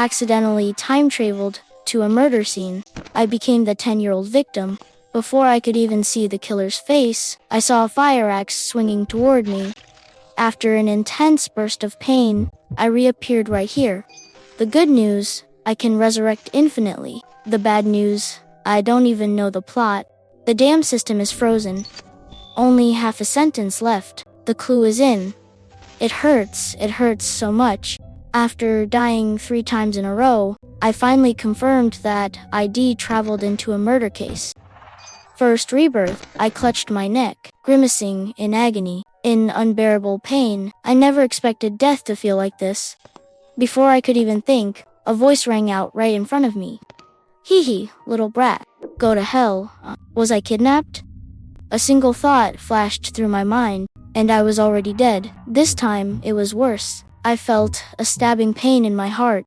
accidentally time-traveled to a murder scene. I became the 10-year-old victim. Before I could even see the killer's face, I saw a fire axe swinging toward me. After an intense burst of pain, I reappeared right here. The good news, I can resurrect infinitely. The bad news, I don't even know the plot. The damn system is frozen. Only half a sentence left. The clue is in. It hurts so much. After dying 3 times in a row, I finally confirmed that ID traveled into a murder case. First rebirth, I clutched my neck, grimacing in agony, in unbearable pain. I never expected death to feel like this. Before I could even think, a voice rang out right in front of me. Hee hee, little brat. Go to hell. Was I kidnapped? A single thought flashed through my mind, and I was already dead. This time, it was worse. I felt a stabbing pain in my heart.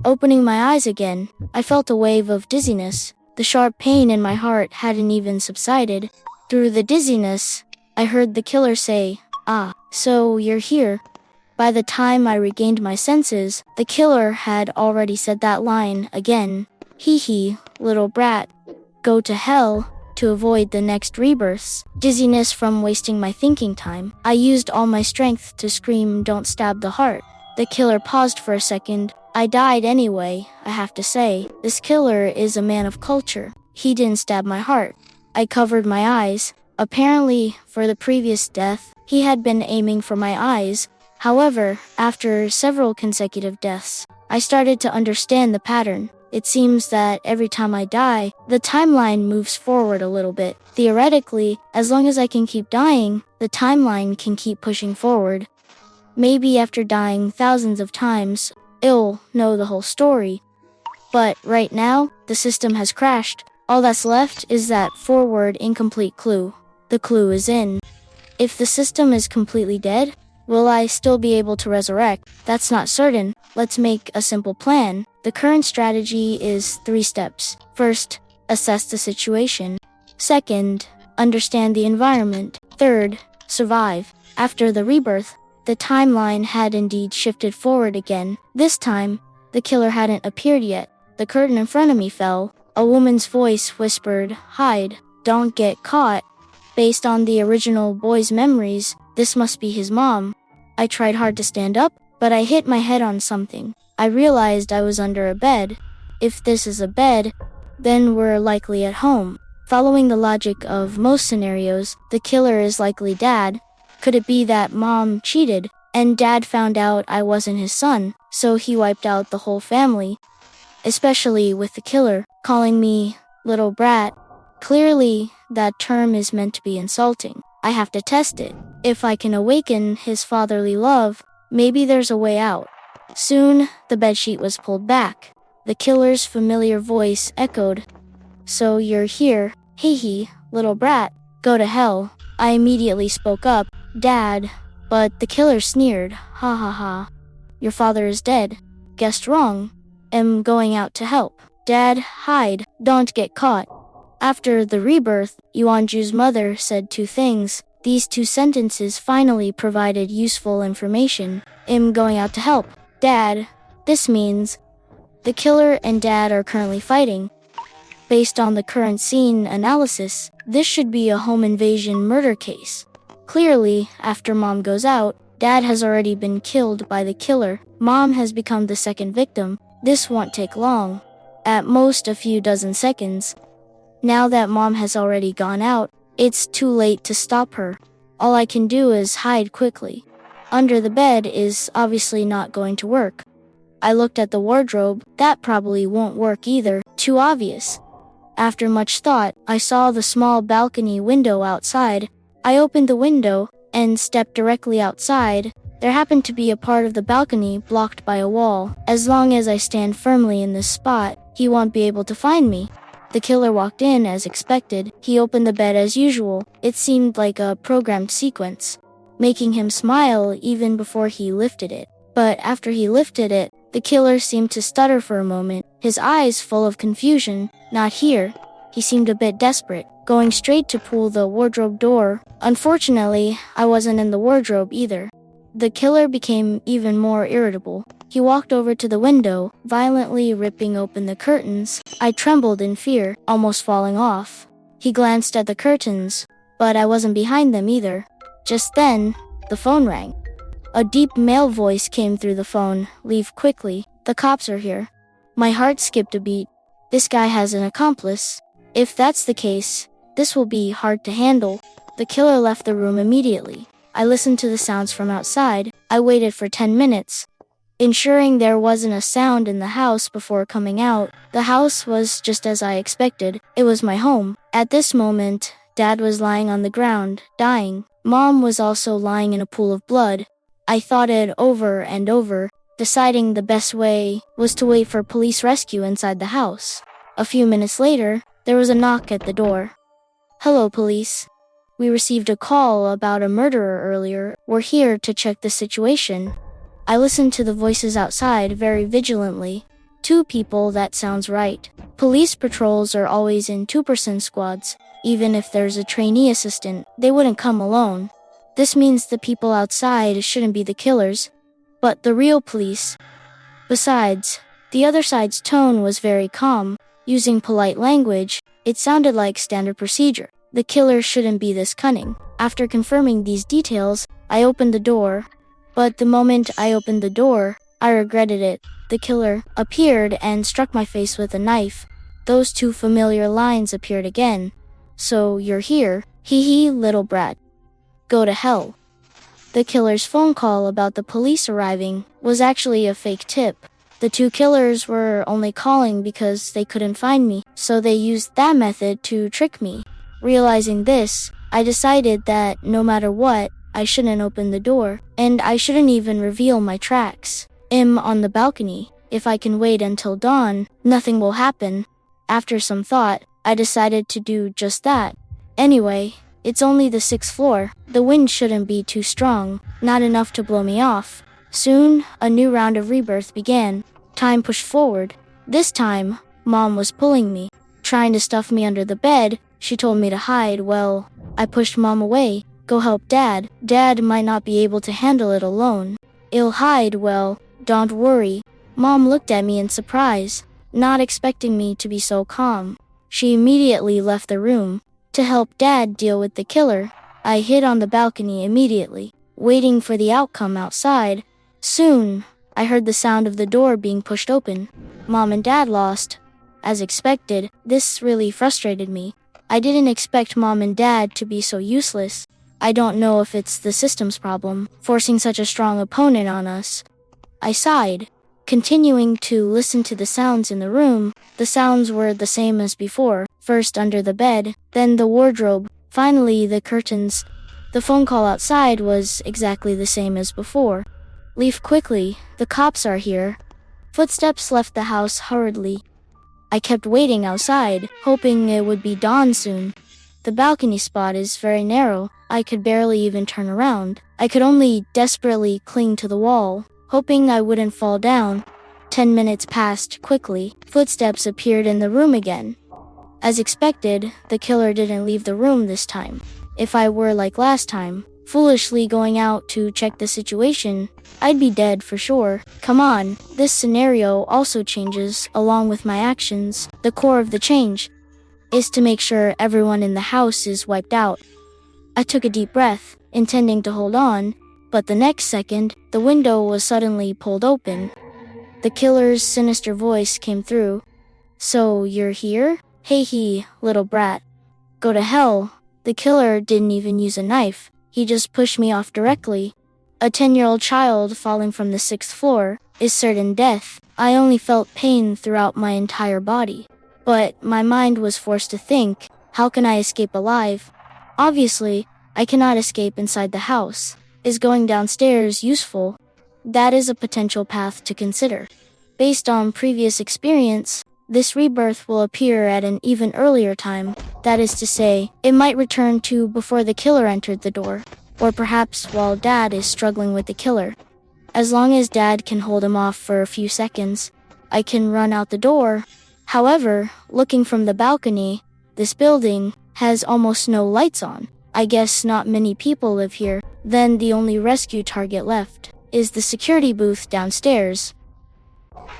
Opening my eyes again, I felt a wave of dizziness. The sharp pain in my heart hadn't even subsided. Through the dizziness, I heard the killer say, "Ah, so you're here." By the time I regained my senses, the killer had already said that line again. Hee hee, little brat. Go to hell. To avoid the next rebirths, dizziness from wasting my thinking time, I used all my strength to scream, "Don't stab the heart." The killer paused for a second. I died anyway, I have to say. This killer is a man of culture. He didn't stab my heart. I covered my eyes. Apparently, for the previous death, he had been aiming for my eyes. However, after several consecutive deaths, I started to understand the pattern. It seems that every time I die, the timeline moves forward a little bit. Theoretically, as long as I can keep dying, the timeline can keep pushing forward. Maybe after dying thousands of times, I'll know the whole story. But right now, the system has crashed. All that's left is that forward incomplete clue. The clue is in. If the system is completely dead, will I still be able to resurrect? That's not certain. Let's make a simple plan. The current strategy is 3 steps. First, assess the situation. Second, understand the environment. Third, survive. After the rebirth, the timeline had indeed shifted forward again. This time, the killer hadn't appeared yet. The curtain in front of me fell. A woman's voice whispered, "Hide, don't get caught." Based on the original boy's memories, this must be his mom. I tried hard to stand up, but I hit my head on something. I realized I was under a bed. If this is a bed, then we're likely at home. Following the logic of most scenarios, the killer is likely Dad. Could it be that Mom cheated, and Dad found out I wasn't his son, so he wiped out the whole family? Especially with the killer calling me little brat. Clearly, that term is meant to be insulting. I have to test it. If I can awaken his fatherly love, maybe there's a way out. Soon, the bedsheet was pulled back. The killer's familiar voice echoed. So you're here. Hee hee, little brat. Go to hell. I immediately spoke up. Dad. But the killer sneered. Ha ha ha. Your father is dead. Guessed wrong. Am going out to help. Dad, hide. Don't get caught. After the rebirth, Yuanju's mother said 2 things. These 2 sentences finally provided useful information. Am going out to help. Dad. This means the killer and Dad are currently fighting. Based on the current scene analysis, this should be a home invasion murder case. Clearly, after Mom goes out, Dad has already been killed by the killer. Mom has become the second victim. This won't take long. At most a few dozen seconds. Now that Mom has already gone out, it's too late to stop her. All I can do is hide quickly. Under the bed is obviously not going to work. I looked at the wardrobe. That probably won't work either. Too obvious. After much thought, I saw the small balcony window outside. I opened the window and stepped directly outside. There happened to be a part of the balcony blocked by a wall. As long as I stand firmly in this spot, he won't be able to find me. The killer walked in as expected. He opened the bed as usual. It seemed like a programmed sequence, making him smile even before he lifted it. But after he lifted it, the killer seemed to stutter for a moment, his eyes full of confusion. Not here. He seemed a bit desperate, going straight to pull the wardrobe door. Unfortunately, I wasn't in the wardrobe either. The killer became even more irritable. He walked over to the window, violently ripping open the curtains. I trembled in fear, almost falling off. He glanced at the curtains, but I wasn't behind them either. Just then, the phone rang. A deep male voice came through the phone. "Leave quickly. The cops are here." My heart skipped a beat. This guy has an accomplice. If that's the case, this will be hard to handle. The killer left the room immediately. I listened to the sounds from outside. I waited for 10 minutes, ensuring there wasn't a sound in the house before coming out. The house was just as I expected. It was my home. At this moment, Dad was lying on the ground, dying. Mom was also lying in a pool of blood. I thought it over and over, deciding the best way was to wait for police rescue inside the house. A few minutes later, there was a knock at the door. "Hello, police. We received a call about a murderer earlier. We're here to check the situation." I listened to the voices outside very vigilantly. Two people, that sounds right. Police patrols are always in 2% squads. Even if there's a trainee assistant, they wouldn't come alone. This means the people outside shouldn't be the killers, but the real police. Besides, the other side's tone was very calm. Using polite language, it sounded like standard procedure. The killer shouldn't be this cunning. After confirming these details, I opened the door. But the moment I opened the door, I regretted it. The killer appeared and struck my face with a knife. Those two familiar lines appeared again. "So you're here? Hee hee, little brat. Go to hell." The killer's phone call about the police arriving was actually a fake tip. The two killers were only calling because they couldn't find me, so they used that method to trick me. Realizing this, I decided that no matter what, I shouldn't open the door, and I shouldn't even reveal my tracks. I'm on the balcony. If I can wait until dawn, nothing will happen. After some thought, I decided to do just that. Anyway, it's only the 6th floor. The wind shouldn't be too strong, not enough to blow me off. Soon, a new round of rebirth began. Time pushed forward. This time, Mom was pulling me, trying to stuff me under the bed. She told me to hide. Well, I pushed Mom away. "Go help Dad. Dad might not be able to handle it alone." "I'll hide." "Well, don't worry." Mom looked at me in surprise, not expecting me to be so calm. She immediately left the room. To help Dad deal with the killer, I hid on the balcony immediately, waiting for the outcome outside. Soon, I heard the sound of the door being pushed open. Mom and Dad lost. As expected, this really frustrated me. I didn't expect Mom and Dad to be so useless. I don't know if it's the system's problem, forcing such a strong opponent on us. I sighed, continuing to listen to the sounds in the room. The sounds were the same as before, first under the bed, then the wardrobe, finally the curtains. The phone call outside was exactly the same as before. "Leave quickly, the cops are here." Footsteps left the house hurriedly. I kept waiting outside, hoping it would be dawn soon. The balcony spot is very narrow. I could barely even turn around. I could only desperately cling to the wall, hoping I wouldn't fall down. 10 minutes passed quickly. Footsteps appeared in the room again. As expected, the killer didn't leave the room this time. If I were like last time, foolishly going out to check the situation, I'd be dead for sure. Come on, this scenario also changes along with my actions. The core of the change is to make sure everyone in the house is wiped out. I took a deep breath, intending to hold on, but the next second, the window was suddenly pulled open. The killer's sinister voice came through. "So you're here? Hey he, little brat. Go to hell." The killer didn't even use a knife. He just pushed me off directly. A 10-year-old child falling from the 6th floor is certain death. I only felt pain throughout my entire body. But my mind was forced to think, how can I escape alive? Obviously, I cannot escape inside the house. Is going downstairs useful? That is a potential path to consider. Based on previous experience, this rebirth will appear at an even earlier time. That is to say, it might return to before the killer entered the door, or perhaps while Dad is struggling with the killer. As long as Dad can hold him off for a few seconds, I can run out the door. However, looking from the balcony, this building has almost no lights on. I guess not many people live here. Then the only rescue target left is the security booth downstairs.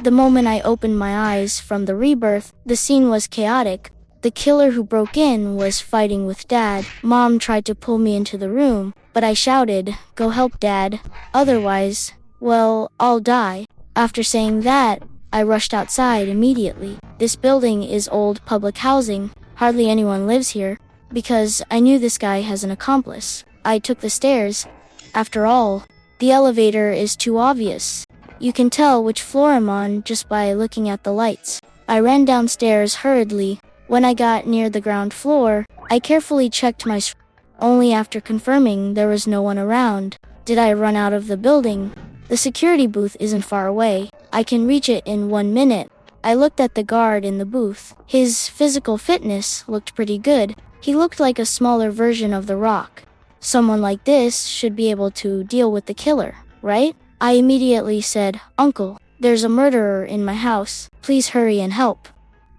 The moment I opened my eyes from the rebirth, the scene was chaotic. The killer who broke in was fighting with Dad. Mom tried to pull me into the room, but I shouted, "Go help Dad. Otherwise, well, I'll die." After saying that, I rushed outside immediately. This building is old public housing. Hardly anyone lives here, because I knew this guy has an accomplice. I took the stairs. After all, the elevator is too obvious. You can tell which floor I'm on just by looking at the lights. I ran downstairs hurriedly. When I got near the ground floor, I carefully checked my screen. Only after confirming there was no one around did I run out of the building. The security booth isn't far away. I can reach it in 1 minute. I looked at the guard in the booth. His physical fitness looked pretty good. He looked like a smaller version of The Rock. Someone like this should be able to deal with the killer, right? I immediately said, "Uncle, there's a murderer in my house. Please hurry and help."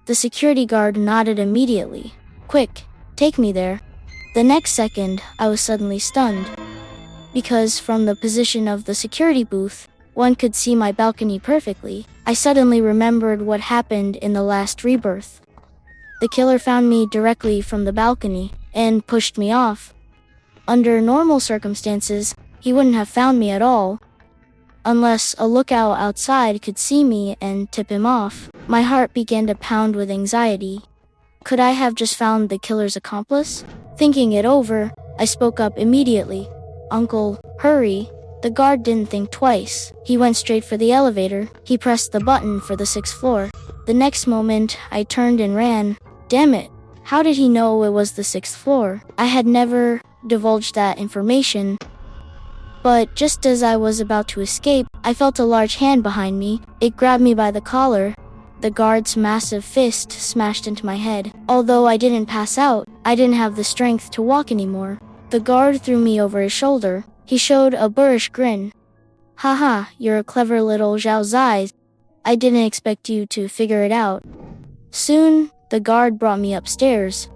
The security guard nodded immediately. "Quick, take me there." The next second, I was suddenly stunned. Because from the position of the security booth, one could see my balcony perfectly. I suddenly remembered what happened in the last rebirth. The killer found me directly from the balcony and pushed me off. Under normal circumstances, he wouldn't have found me at all, unless a lookout outside could see me and tip him off. My heart began to pound with anxiety. Could I have just found the killer's accomplice? Thinking it over, I spoke up immediately. "Uncle, hurry." The guard didn't think twice. He went straight for the elevator. He pressed the button for the 6th floor. The next moment, I turned and ran. Damn it. How did he know it was the 6th floor? I had never divulged that information. But just as I was about to escape, I felt a large hand behind me. It grabbed me by the collar. The guard's massive fist smashed into my head. Although I didn't pass out, I didn't have the strength to walk anymore. The guard threw me over his shoulder. He showed a boorish grin. "Haha, you're a clever little Zhao Zai. I didn't expect you to figure it out." Soon, the guard brought me upstairs.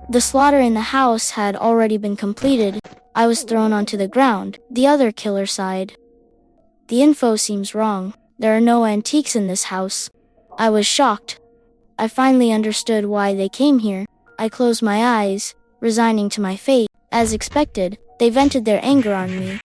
The slaughter in the house had already been completed. I was thrown onto the ground. The other killer sighed. "The info seems wrong. There are no antiques in this house." I was shocked. I finally understood why they came here. I closed my eyes, resigning to my fate. As expected, they vented their anger on me.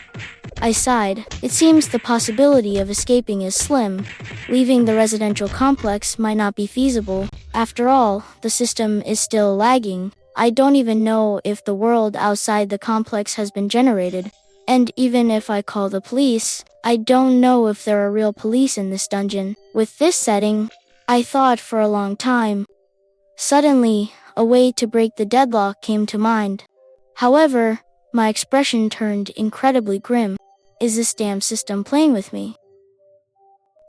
I sighed. It seems the possibility of escaping is slim. Leaving the residential complex might not be feasible. After all, the system is still lagging. I don't even know if the world outside the complex has been generated. And even if I call the police, I don't know if there are real police in this dungeon. With this setting, I thought for a long time. Suddenly, a way to break the deadlock came to mind. However, my expression turned incredibly grim. Is this damn system playing with me?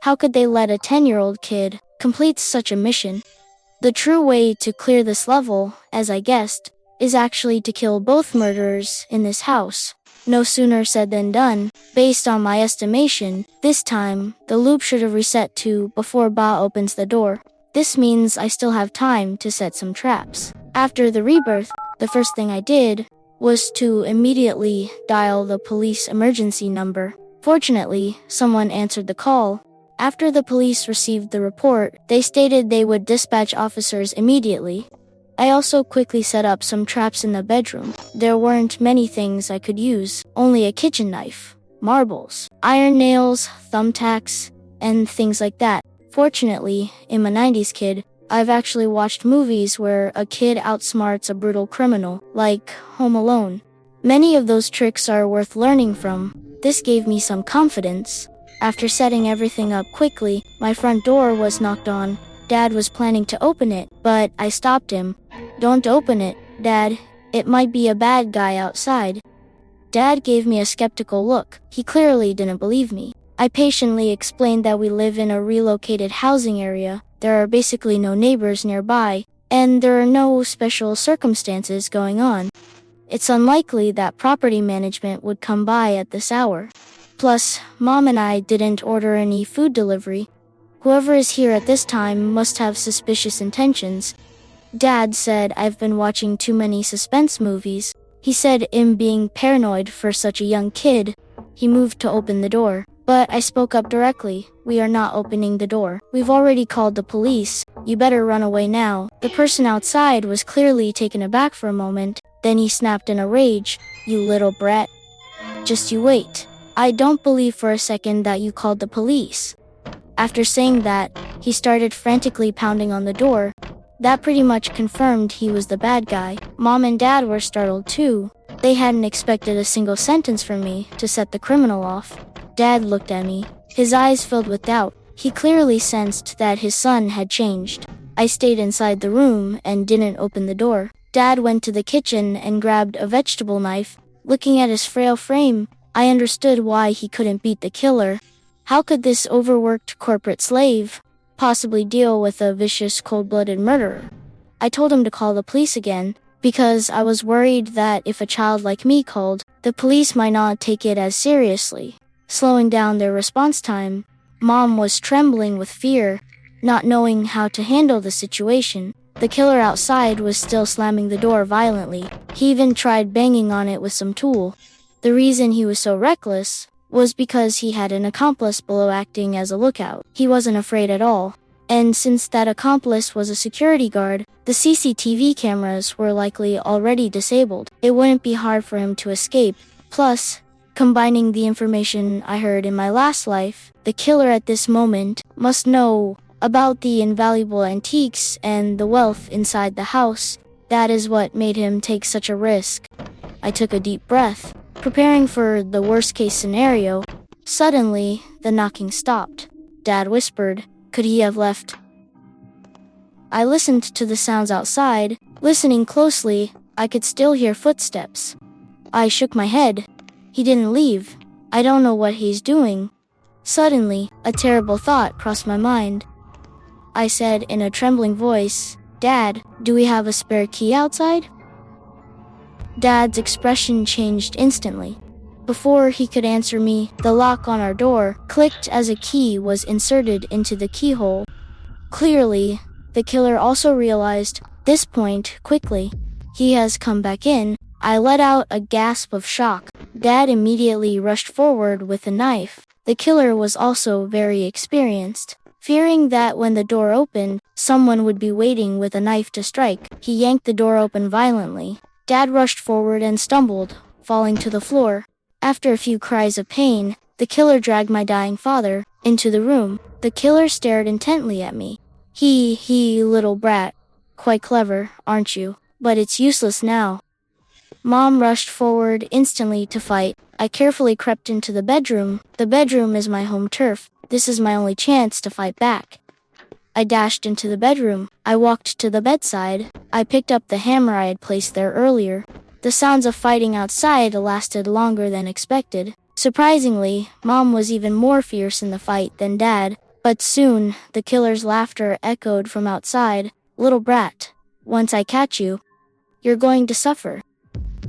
How could they let a 10-year-old kid complete such a mission? The true way to clear this level, as I guessed, is actually to kill both murderers in this house. No sooner said than done. Based on my estimation, this time, the loop should have reset to before Ba opens the door. This means I still have time to set some traps. After the rebirth, the first thing I did was to immediately dial the police emergency number. Fortunately, someone answered the call. After the police received the report, they stated they would dispatch officers immediately. I also quickly set up some traps in the bedroom. There weren't many things I could use, only a kitchen knife, marbles, iron nails, thumbtacks, and things like that. Fortunately, I'm a 90s kid. I've actually watched movies where a kid outsmarts a brutal criminal, like Home Alone. Many of those tricks are worth learning from. This gave me some confidence. After setting everything up quickly, my front door was knocked on. Dad was planning to open it, but I stopped him. "Don't open it, Dad. It might be a bad guy outside." Dad gave me a skeptical look. He clearly didn't believe me. I patiently explained that we live in a relocated housing area. There are basically no neighbors nearby, and there are no special circumstances going on. It's unlikely that property management would come by at this hour. Plus, Mom and I didn't order any food delivery. Whoever is here at this time must have suspicious intentions. Dad said I've been watching too many suspense movies. He said I'm being paranoid for such a young kid. He moved to open the door, But I spoke up directly. We are not opening the door. We've already called the police. You better run away now. The person outside was clearly taken aback for a moment. Then he snapped in a rage. You little brat. Just you wait. I don't believe for a second that you called the police. After saying that, he started frantically pounding on the door. That pretty much confirmed he was the bad guy. Mom and Dad were startled too. They hadn't expected a single sentence from me to set the criminal off. Dad looked at me, his eyes filled with doubt. He clearly sensed that his son had changed. I stayed inside the room and didn't open the door. Dad went to the kitchen and grabbed a vegetable knife. Looking at his frail frame, I understood why he couldn't beat the killer. How could this overworked corporate slave possibly deal with a vicious, cold-blooded murderer? I told him to call the police again, because I was worried that if a child like me called, the police might not take it as seriously, slowing down their response time. Mom was trembling with fear, not knowing how to handle the situation. The killer outside was still slamming the door violently. He even tried banging on it with some tool. The reason he was so reckless was because he had an accomplice below acting as a lookout. He wasn't afraid at all. And since that accomplice was a security guard, the CCTV cameras were likely already disabled. It wouldn't be hard for him to escape. Plus, combining the information I heard in my last life, the killer at this moment must know about the invaluable antiques and the wealth inside the house. That is what made him take such a risk. I took a deep breath, preparing for the worst-case scenario. Suddenly, the knocking stopped. Dad whispered, "Could he have left?" I listened to the sounds outside. Listening closely, I could still hear footsteps. I shook my head. He didn't leave. I don't know what he's doing. Suddenly, a terrible thought crossed my mind. I said in a trembling voice, "Dad, do we have a spare key outside?" Dad's expression changed instantly. Before he could answer me, the lock on our door clicked as a key was inserted into the keyhole. Clearly, the killer also realized this point quickly. He has come back in. I let out a gasp of shock. Dad immediately rushed forward with a knife. The killer was also very experienced. Fearing that when the door opened, someone would be waiting with a knife to strike, he yanked the door open violently. Dad rushed forward and stumbled, falling to the floor. After a few cries of pain, the killer dragged my dying father into the room. The killer stared intently at me. He, little brat. Quite clever, aren't you? But it's useless now. Mom rushed forward instantly to fight. I carefully crept into the bedroom. The bedroom is my home turf. This is my only chance to fight back. I dashed into the bedroom. I walked to the bedside. I picked up the hammer I had placed there earlier. The sounds of fighting outside lasted longer than expected. Surprisingly, Mom was even more fierce in the fight than Dad. But soon, the killer's laughter echoed from outside. "Little brat, once I catch you, you're going to suffer."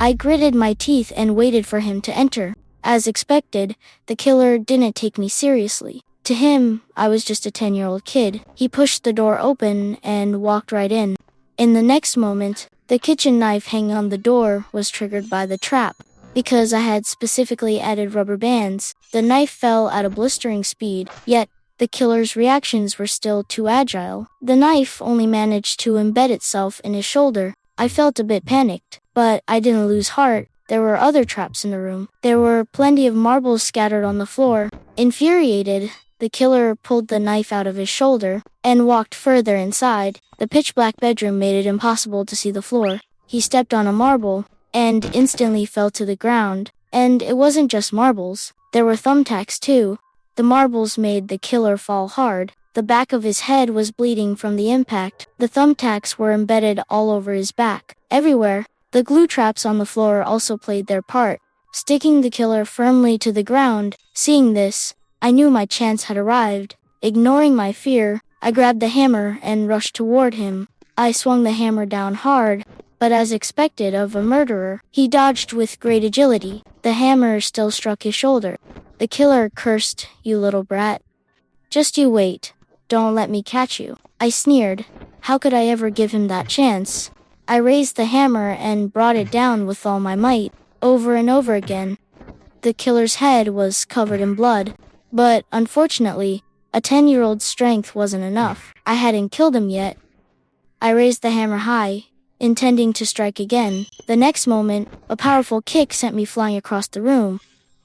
I gritted my teeth and waited for him to enter. As expected, the killer didn't take me seriously. To him, I was just a 10-year-old kid. He pushed the door open and walked right in. In the next moment, the kitchen knife hanging on the door was triggered by the trap. Because I had specifically added rubber bands, the knife fell at a blistering speed, yet the killer's reactions were still too agile. The knife only managed to embed itself in his shoulder. I felt a bit panicked, but I didn't lose heart. There were other traps in the room. There were plenty of marbles scattered on the floor. Infuriated, the killer pulled the knife out of his shoulder and walked further inside. The pitch-black bedroom made it impossible to see the floor. He stepped on a marble and instantly fell to the ground. And it wasn't just marbles. There were thumbtacks too. The marbles made the killer fall hard. The back of his head was bleeding from the impact. The thumbtacks were embedded all over his back, everywhere. The glue traps on the floor also played their part, sticking the killer firmly to the ground. Seeing this, I knew my chance had arrived. Ignoring my fear, I grabbed the hammer and rushed toward him. I swung the hammer down hard, but as expected of a murderer, he dodged with great agility. The hammer still struck his shoulder. The killer cursed, "You little brat. Just you wait. Don't let me catch you." I sneered. How could I ever give him that chance? I raised the hammer and brought it down with all my might, over and over again. The killer's head was covered in blood. But unfortunately, a 10-year-old's strength wasn't enough. I hadn't killed him yet. I raised the hammer high, intending to strike again. The next moment, a powerful kick sent me flying across the room.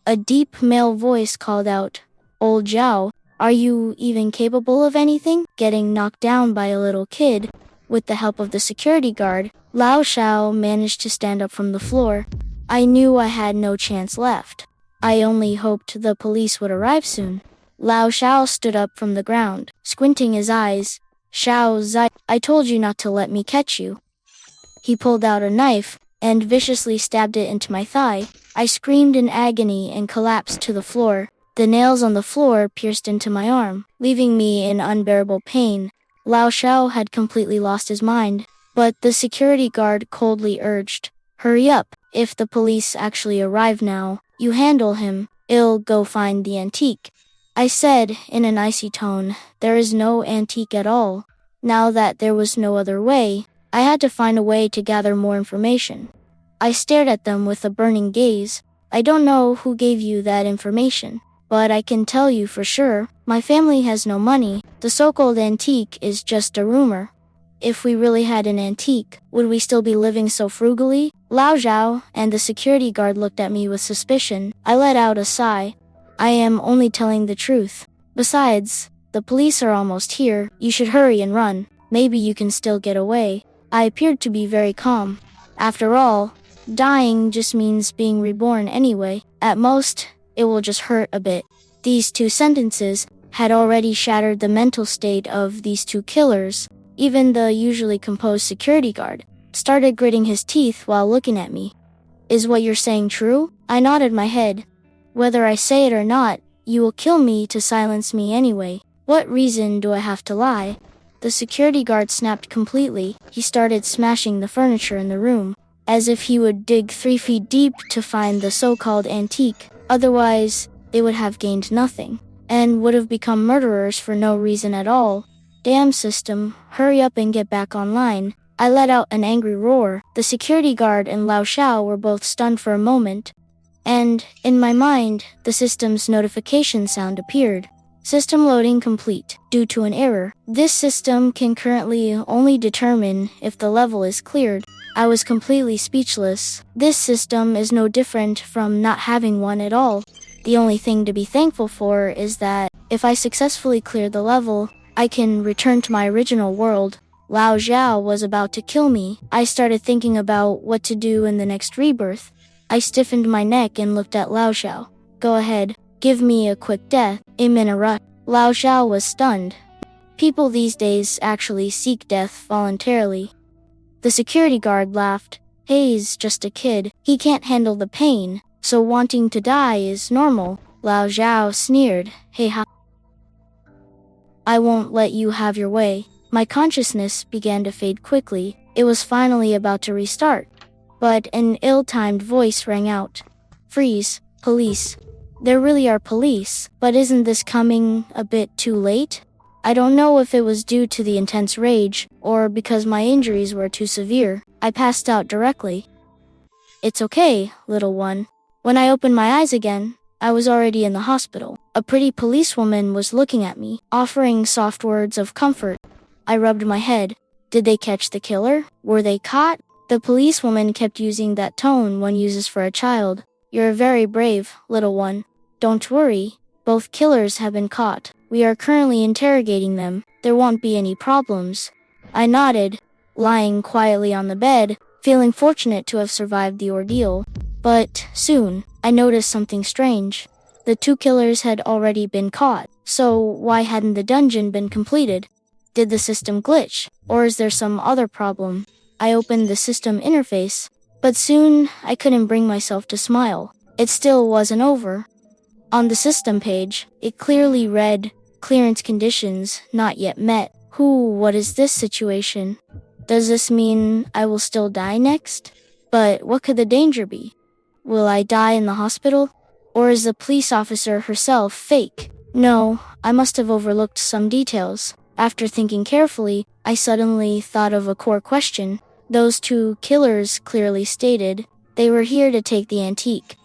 A deep male voice called out, "Old Zhao, are you even capable of anything?" Getting knocked down by a little kid. With the help of the security guard, Lao Shao managed to stand up from the floor. I knew I had no chance left. I only hoped the police would arrive soon. Lao Shao stood up from the ground, squinting his eyes. "Shao Zai, I told you not to let me catch you." He pulled out a knife and viciously stabbed it into my thigh. I screamed in agony and collapsed to the floor. The nails on the floor pierced into my arm, leaving me in unbearable pain. Lao Shao had completely lost his mind, but the security guard coldly urged, "Hurry up. If the police actually arrive now, you handle him. I'll go find the antique." I said in an icy tone, "There is no antique at all." Now that there was no other way, I had to find a way to gather more information. I stared at them with a burning gaze. "I don't know who gave you that information, but I can tell you for sure, my family has no money. The so-called antique is just a rumor. If we really had an antique, would we still be living so frugally?" Lao Zhao and the security guard looked at me with suspicion. I let out a sigh. "I am only telling the truth. Besides, the police are almost here. You should hurry and run. Maybe you can still get away." I appeared to be very calm. After all, dying just means being reborn anyway. At most, it will just hurt a bit. These two sentences had already shattered the mental state of these two killers. Even the usually composed security guard started gritting his teeth while looking at me. "Is what you're saying true?" I nodded my head. "Whether I say it or not, you will kill me to silence me anyway. What reason do I have to lie?" The security guard snapped completely. He started smashing the furniture in the room, as if he would dig 3 feet deep to find the so-called antique. Otherwise, they would have gained nothing, and would have become murderers for no reason at all. "Damn system, hurry up and get back online." I let out an angry roar. The security guard and Lao Shao were both stunned for a moment, and, in my mind, the system's notification sound appeared. "System loading complete. Due to an error, this system can currently only determine if the level is cleared." I was completely speechless. This system is no different from not having one at all. The only thing to be thankful for is that, if I successfully clear the level, I can return to my original world. Lao Zhao was about to kill me. I started thinking about what to do in the next rebirth. I stiffened my neck and looked at Lao Zhao. "Go ahead. Give me a quick death. I'm in a rush." Lao Zhao was stunned. People these days actually seek death voluntarily. The security guard laughed. "Hey, he's just a kid. He can't handle the pain, so wanting to die is normal." Lao Zhao sneered. "Hey ha. I won't let you have your way." My consciousness began to fade quickly. It was finally about to restart. But an ill-timed voice rang out. "Freeze, police." There really are police, but isn't this coming a bit too late? I don't know if it was due to the intense rage, or because my injuries were too severe. I passed out directly. "It's okay, little one." When I opened my eyes again, I was already in the hospital. A pretty policewoman was looking at me, offering soft words of comfort. I rubbed my head. Did they catch the killer? Were they caught? The policewoman kept using that tone one uses for a child. "You're very brave, little one. Don't worry, both killers have been caught. We are currently interrogating them. There won't be any problems." I nodded, lying quietly on the bed, feeling fortunate to have survived the ordeal. But soon, I noticed something strange. The two killers had already been caught, so why hadn't the dungeon been completed? Did the system glitch, or is there some other problem? I opened the system interface, but soon I couldn't bring myself to smile. It still wasn't over. On the system page, it clearly read, "Clearance conditions not yet met." What is this situation? Does this mean I will still die next? But what could the danger be? Will I die in the hospital? Or is the police officer herself fake? No, I must have overlooked some details. After thinking carefully, I suddenly thought of a core question. Those two killers clearly stated they were here to take the antique.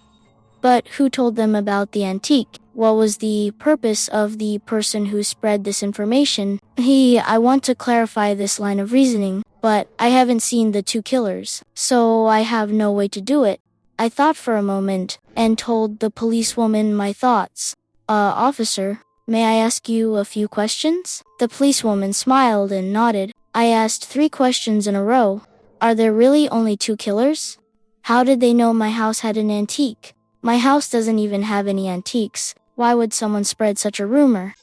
But who told them about the antique? What was the purpose of the person who spread this information? I want to clarify this line of reasoning, but I haven't seen the two killers, so I have no way to do it. I thought for a moment and told the policewoman my thoughts. Officer, may I ask you a few questions? The policewoman smiled and nodded. I asked 3 questions in a row. Are there really only 2 killers? How did they know my house had an antique? My house doesn't even have any antiques. Why would someone spread such a rumor?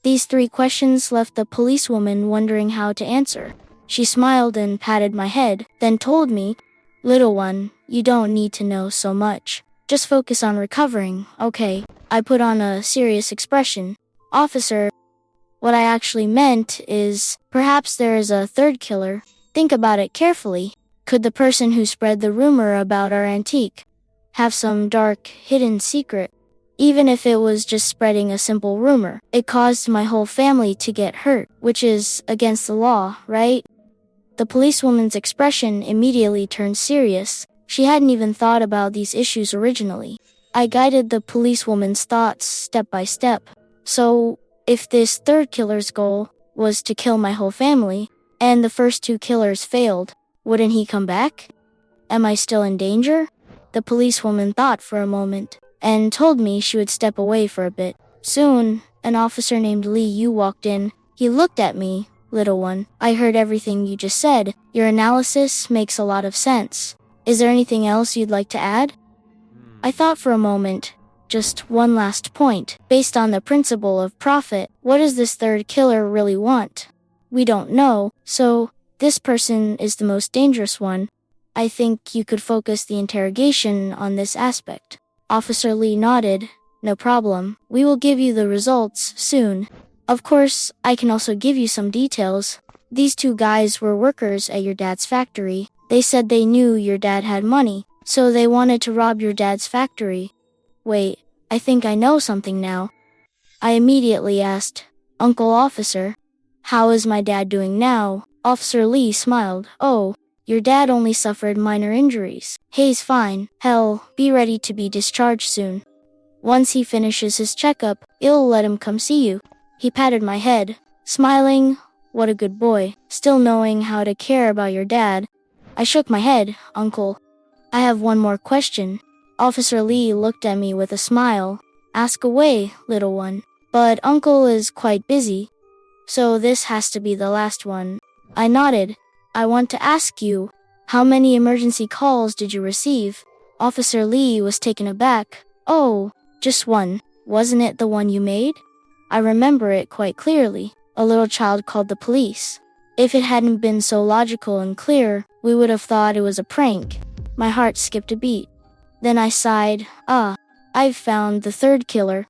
These 3 questions left the policewoman wondering how to answer. She smiled and patted my head, then told me, "Little one, you don't need to know so much. Just focus on recovering, okay?" I put on a serious expression. "Officer, what I actually meant is, perhaps there is a 3rd killer. Think about it carefully. Could the person who spread the rumor about our antique have some dark, hidden secret? Even if it was just spreading a simple rumor, it caused my whole family to get hurt, which is against the law, right?" The policewoman's expression immediately turned serious. She hadn't even thought about these issues originally. I guided the policewoman's thoughts step by step. So, if this 3rd killer's goal was to kill my whole family, and the first 2 killers failed, wouldn't he come back? Am I still in danger? The policewoman thought for a moment, and told me she would step away for a bit. Soon, an officer named Lee Yu walked in. He looked at me. "Little one, I heard everything you just said. Your analysis makes a lot of sense. Is there anything else you'd like to add?" I thought for a moment. Just one last point. Based on the principle of profit, what does this 3rd killer really want? We don't know, so this person is the most dangerous one. I think you could focus the interrogation on this aspect. Officer Lee nodded. "No problem. We will give you the results soon. Of course, I can also give you some details. These 2 guys were workers at your dad's factory. They said they knew your dad had money, so they wanted to rob your dad's factory." Wait, I think I know something now. I immediately asked, "Uncle Officer, how is my dad doing now?" Officer Lee smiled. "Oh, your dad only suffered minor injuries. He's fine. Hell, be ready to be discharged soon. Once he finishes his checkup, you'll let him come see you." He patted my head, smiling. What a good boy, still knowing how to care about your dad. I shook my head. "Uncle, I have one more question." Officer Lee looked at me with a smile. "Ask away, little one." "But Uncle is quite busy, so this has to be the last one." I nodded. "I want to ask you, how many emergency calls did you receive?" Officer Lee was taken aback. "Oh, just one. Wasn't it the one you made?" I remember it quite clearly. A little child called the police. If it hadn't been so logical and clear, we would have thought it was a prank. My heart skipped a beat. Then I sighed. I've found the 3rd killer."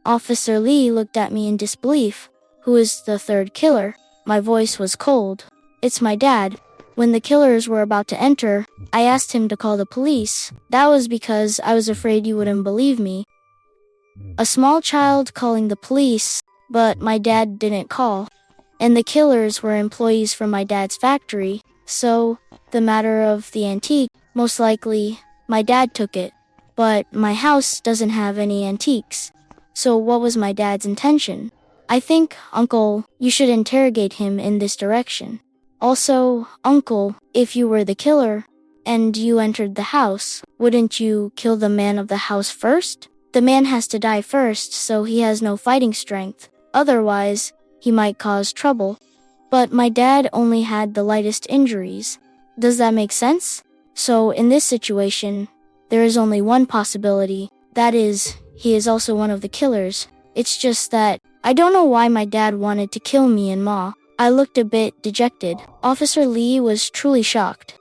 Officer Lee looked at me in disbelief. "Who is the 3rd killer?" My voice was cold. "It's my dad." When the killers were about to enter, I asked him to call the police. That was because I was afraid you wouldn't believe me. A small child calling the police, but my dad didn't call. And the killers were employees from my dad's factory, so the matter of the antique, most likely, my dad took it. But my house doesn't have any antiques. So what was my dad's intention? I think, Uncle, you should interrogate him in this direction. Also, Uncle, if you were the killer, and you entered the house, wouldn't you kill the man of the house first? The man has to die first, so he has no fighting strength. Otherwise, he might cause trouble. But my dad only had the lightest injuries. Does that make sense? So in this situation, there is only one possibility. That is, he is also one of the killers. It's just that I don't know why my dad wanted to kill me and Ma. I looked a bit dejected. Officer Lee was truly shocked,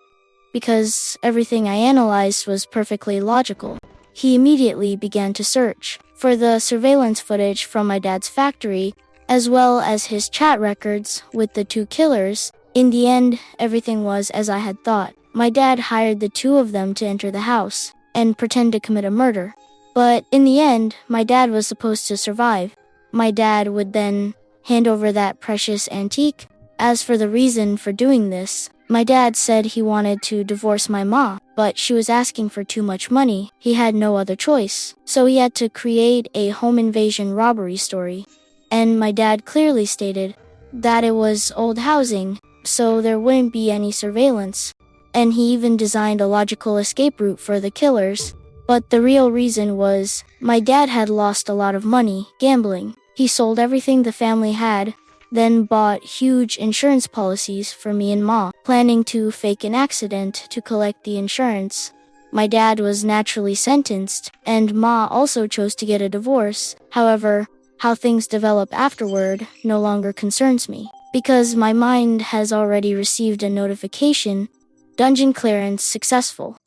because everything I analyzed was perfectly logical. He immediately began to search for the surveillance footage from my dad's factory, as well as his chat records with the 2 killers. In the end, everything was as I had thought. My dad hired the 2 of them to enter the house and pretend to commit a murder. But in the end, my dad was supposed to survive. My dad would then hand over that precious antique. As for the reason for doing this, my dad said he wanted to divorce my ma, but she was asking for too much money. He had no other choice, so he had to create a home invasion robbery story. And my dad clearly stated that it was old housing, so there wouldn't be any surveillance. And he even designed a logical escape route for the killers. But the real reason was my dad had lost a lot of money gambling. He sold everything the family had, then bought huge insurance policies for me and Ma, planning to fake an accident to collect the insurance. My dad was naturally sentenced, and Ma also chose to get a divorce. However, how things develop afterward no longer concerns me, because my mind has already received a notification: dungeon clearance successful.